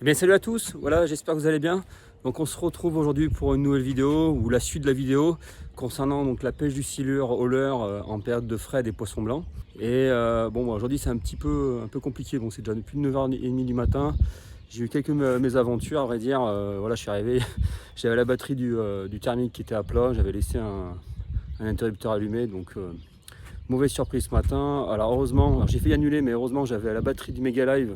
Eh bien salut à tous, voilà j'espère que vous allez bien. Donc on se retrouve aujourd'hui pour une nouvelle vidéo ou la suite de la vidéo concernant donc la pêche du silure au leurre en période de frais des poissons blancs. Et aujourd'hui c'est un peu compliqué, bon c'est déjà depuis 9h30 du matin. J'ai eu quelques mésaventures à vrai dire, voilà je suis arrivé, j'avais la batterie du thermique qui était à plat, j'avais laissé un interrupteur allumé donc mauvaise surprise ce matin. Alors heureusement, j'ai failli annuler mais heureusement j'avais la batterie du Mega Live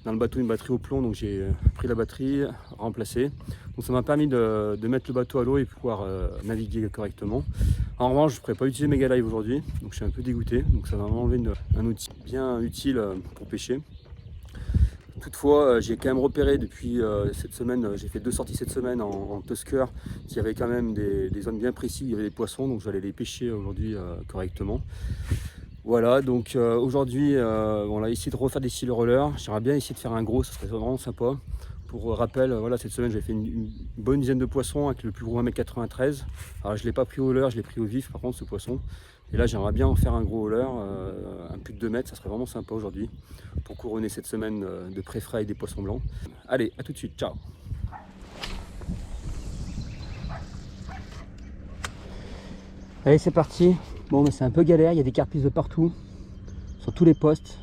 dans le bateau, une batterie au plomb, donc j'ai pris la batterie, remplacée. Donc ça m'a permis de mettre le bateau à l'eau et pouvoir naviguer correctement. En revanche, je ne pourrais pas utiliser Mega Live aujourd'hui, donc je suis un peu dégoûté. Donc ça va m'enlever un outil bien utile pour pêcher. Toutefois, j'ai quand même repéré depuis cette semaine, j'ai fait 2 sorties cette semaine en Tusker, qu'il y avait quand même des zones bien précises, il y avait des poissons, donc je vais aller les pêcher aujourd'hui correctement. Voilà, donc aujourd'hui, on a essayé de refaire des silures rollers. J'aimerais bien essayer de faire un gros, ça serait vraiment sympa. Pour rappel, voilà, cette semaine, j'ai fait une bonne dizaine de poissons avec le plus gros 1,93 m. Alors, je ne l'ai pas pris au leurre, je l'ai pris au vif, par contre, ce poisson. Et là, j'aimerais bien en faire un gros au leurre, un plus de 2 mètres, ça serait vraiment sympa aujourd'hui pour couronner cette semaine de pré-frais avec des poissons blancs. Allez, à tout de suite, ciao. Allez, c'est parti. Bon, mais c'est un peu galère, il y a des carpisses de partout, sur tous les postes.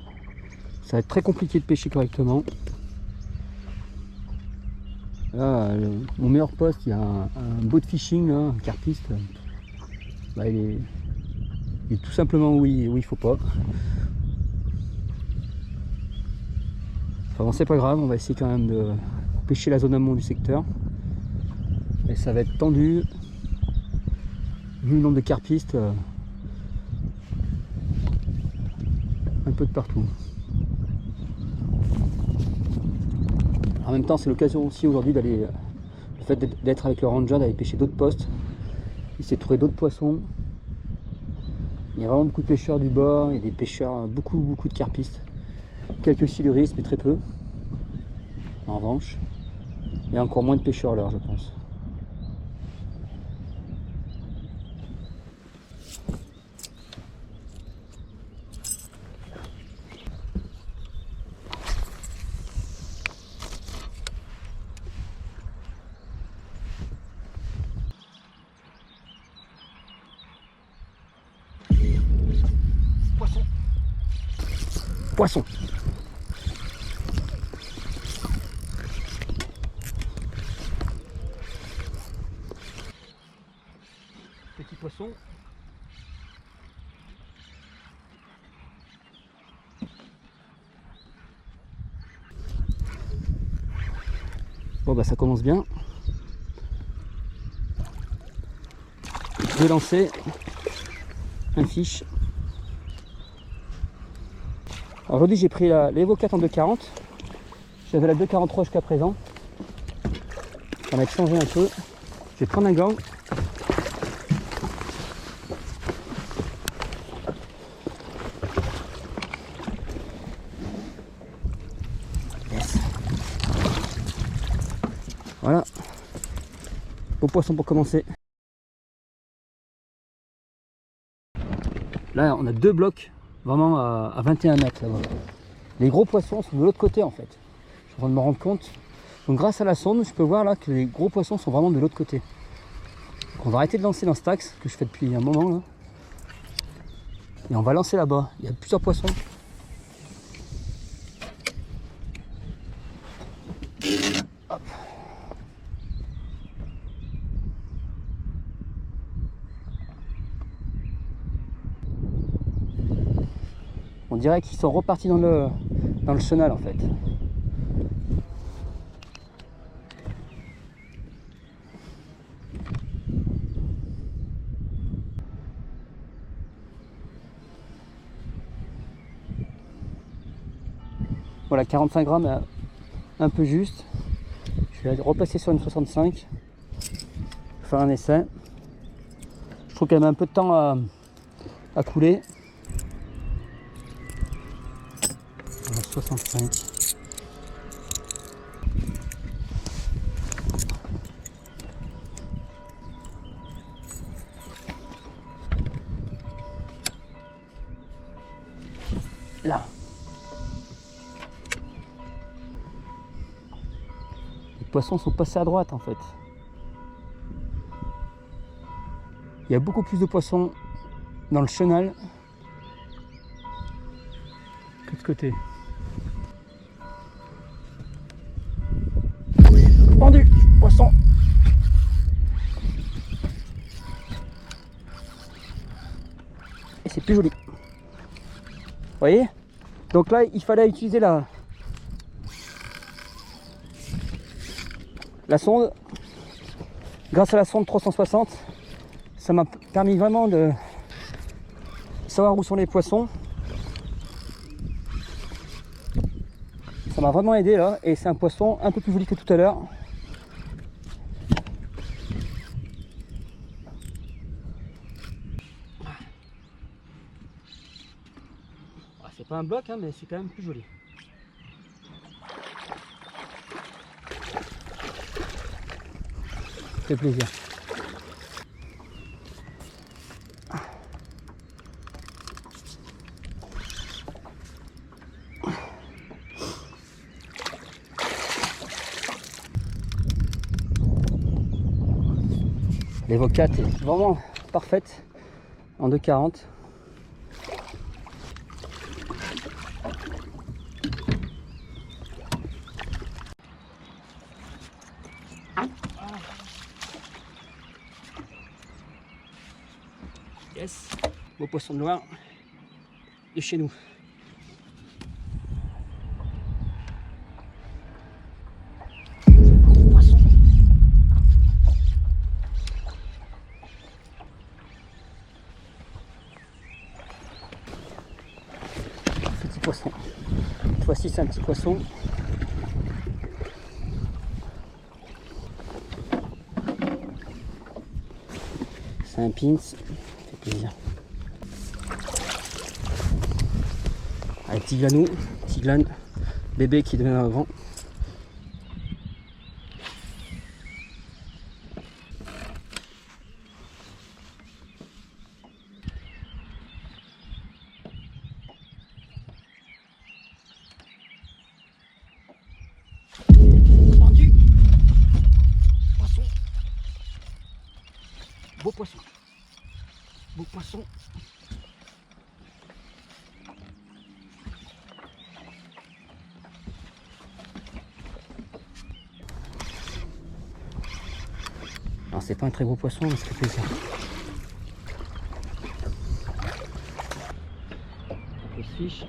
Ça va être très compliqué de pêcher correctement. Là, mon meilleur poste, il y a un boat fishing, là, un carpiste. Bah, il est tout simplement où il faut pas. Enfin bon, c'est pas grave, on va essayer quand même de pêcher la zone amont du secteur. Et ça va être tendu, vu le nombre de carpistes, un peu de partout. En même temps, c'est l'occasion aussi aujourd'hui d'aller, le fait d'être avec le ranger, d'aller pêcher d'autres postes, essayer de trouver d'autres poissons. Il y a vraiment beaucoup de pêcheurs du bord, il y a des pêcheurs, beaucoup de carpistes. Quelques siluristes, mais très peu. En revanche, il y a encore moins de pêcheurs là, je pense. Poisson. Poisson. Petit poisson. Bon bah ça commence bien. Je vais lancer un fiche. Aujourd'hui j'ai pris l'Evo 4 en 2,40. J'avais la 2,43 jusqu'à présent. Ça va être changé un peu. Je vais prendre un gang. Yes. Voilà. Beau poisson pour commencer. Là on a 2 blocs vraiment à 21 mètres là-bas. Les gros poissons sont de l'autre côté en fait. Je suis en train de me rendre compte. Donc grâce à la sonde, je peux voir là que les gros poissons sont vraiment de l'autre côté. Donc on va arrêter de lancer dans cet axe que je fais depuis un moment là. Et on va lancer là-bas. Il y a plusieurs poissons. Hop. On dirait qu'ils sont repartis dans le chenal en fait. Voilà, 45 grammes, un peu juste. Je vais repasser sur une 65. Faire un essai. Je trouve qu'elle met un peu de temps à couler. 65. Là. poissons sont passés à droite en fait. Il y a beaucoup plus de poissons dans le chenal que de ce côté. Pendu, poisson. Et c'est plus joli. Vous voyez? Donc là, il fallait utiliser la sonde. Grâce à la sonde 360, ça m'a permis vraiment de savoir où sont les poissons. Ça m'a vraiment aidé là, et c'est un poisson un peu plus joli que tout à l'heure. C'est pas un bloc, hein, mais c'est quand même plus joli. Ça fait plaisir. L'évocate est vraiment parfaite en 2,40. Yes, beau poisson noir de chez nous. Poisson. Petit poisson. Cette fois-ci, c'est un petit poisson. C'est un pins. Plaisir. Avec Tiglanou, Tiglane, bébé qui devient avant. Pendu. Poisson. Beau poisson. Beau poisson. Alors c'est pas un très gros poisson, mais ça fait plaisir. Un fiche.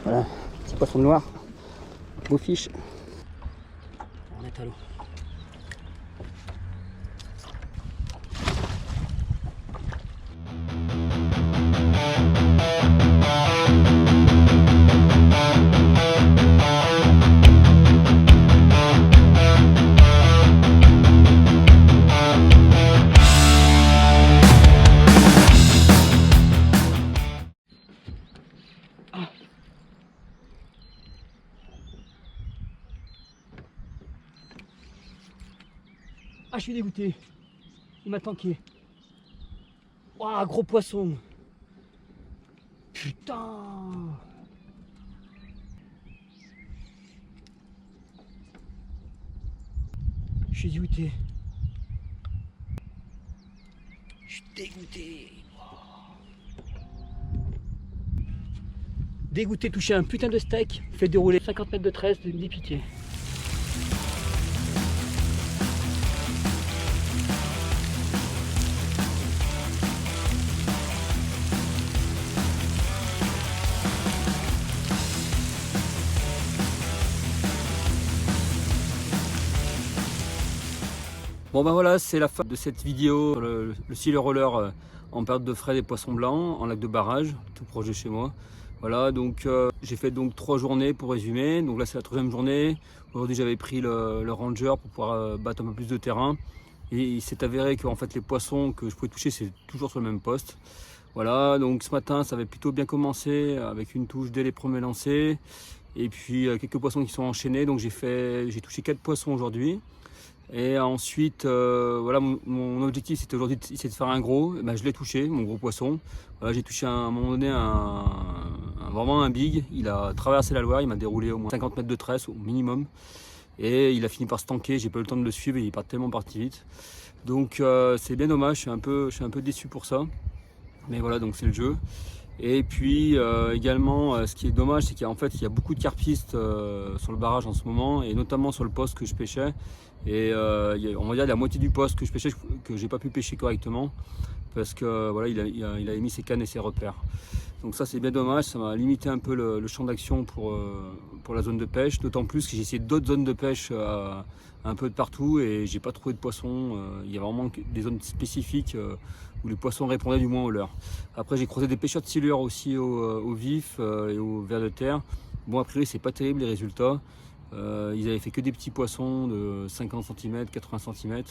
Voilà, petit poisson noir. Beau fiche. On est à l'eau. Ah, je suis dégoûté. Il m'a tanké. Waouh, gros poisson. Putain. Je suis dégoûté. Je suis dégoûté. Dégoûté, toucher un putain de steak, fait dérouler 50 mètres de tresse, de pitié. Bon ben voilà, c'est la fin de cette vidéo, le Silver Roller en période de frais des poissons blancs, en lac de barrage, tout proche de chez moi. Voilà, donc j'ai fait donc 3 journées pour résumer. Donc là c'est la 3e journée. Aujourd'hui j'avais pris le Ranger pour pouvoir battre un peu plus de terrain. Et il s'est avéré que en fait, les poissons que je pouvais toucher, c'est toujours sur le même poste. Voilà, donc ce matin ça avait plutôt bien commencé avec une touche dès les premiers lancers. Et puis quelques poissons qui sont enchaînés. Donc j'ai touché 4 poissons aujourd'hui. Et ensuite, voilà, mon objectif c'était aujourd'hui c'est de faire un gros. Et ben, je l'ai touché, mon gros poisson. Voilà, j'ai touché à un moment donné vraiment un big. Il a traversé la Loire, il m'a déroulé au moins 50 mètres de tresse au minimum. Et il a fini par se tanker, j'ai pas eu le temps de le suivre, il est tellement parti vite. Donc c'est bien dommage, je suis un peu déçu pour ça. Mais voilà, donc c'est le jeu. Et puis également, ce qui est dommage, c'est qu'en fait, il y a beaucoup de carpistes sur le barrage en ce moment, et notamment sur le poste que je pêchais. Et on va dire la moitié du poste que je pêchais, que j'ai pas pu pêcher correctement, parce que voilà, il a mis ses cannes et ses repères. Donc ça, c'est bien dommage, ça m'a limité un peu le champ d'action pour la zone de pêche, d'autant plus que j'ai essayé d'autres zones de pêche un peu de partout et j'ai pas trouvé de poissons. Il y a vraiment des zones spécifiques où les poissons répondaient du moins au leurre. Après, j'ai croisé des pêcheurs de silure aussi au vif et au ver de terre. Bon, a priori, c'est pas terrible les résultats. Ils avaient fait que des petits poissons de 50 cm, 80 cm.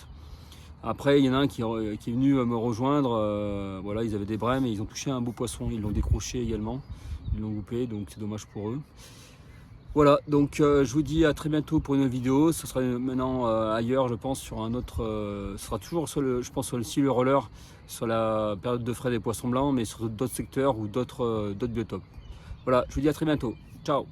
Après, il y en a un qui est venu me rejoindre. Voilà, ils avaient des brèmes et ils ont touché un beau poisson. Ils l'ont décroché également. Ils l'ont loupé, donc c'est dommage pour eux. Voilà, donc je vous dis à très bientôt pour une autre vidéo. Ce sera maintenant ailleurs, je pense, sur un autre. Ce sera toujours sur je pense, sur le silure roller, sur la période de frais des poissons blancs, mais sur d'autres secteurs ou d'autres biotopes. Voilà, je vous dis à très bientôt. Ciao!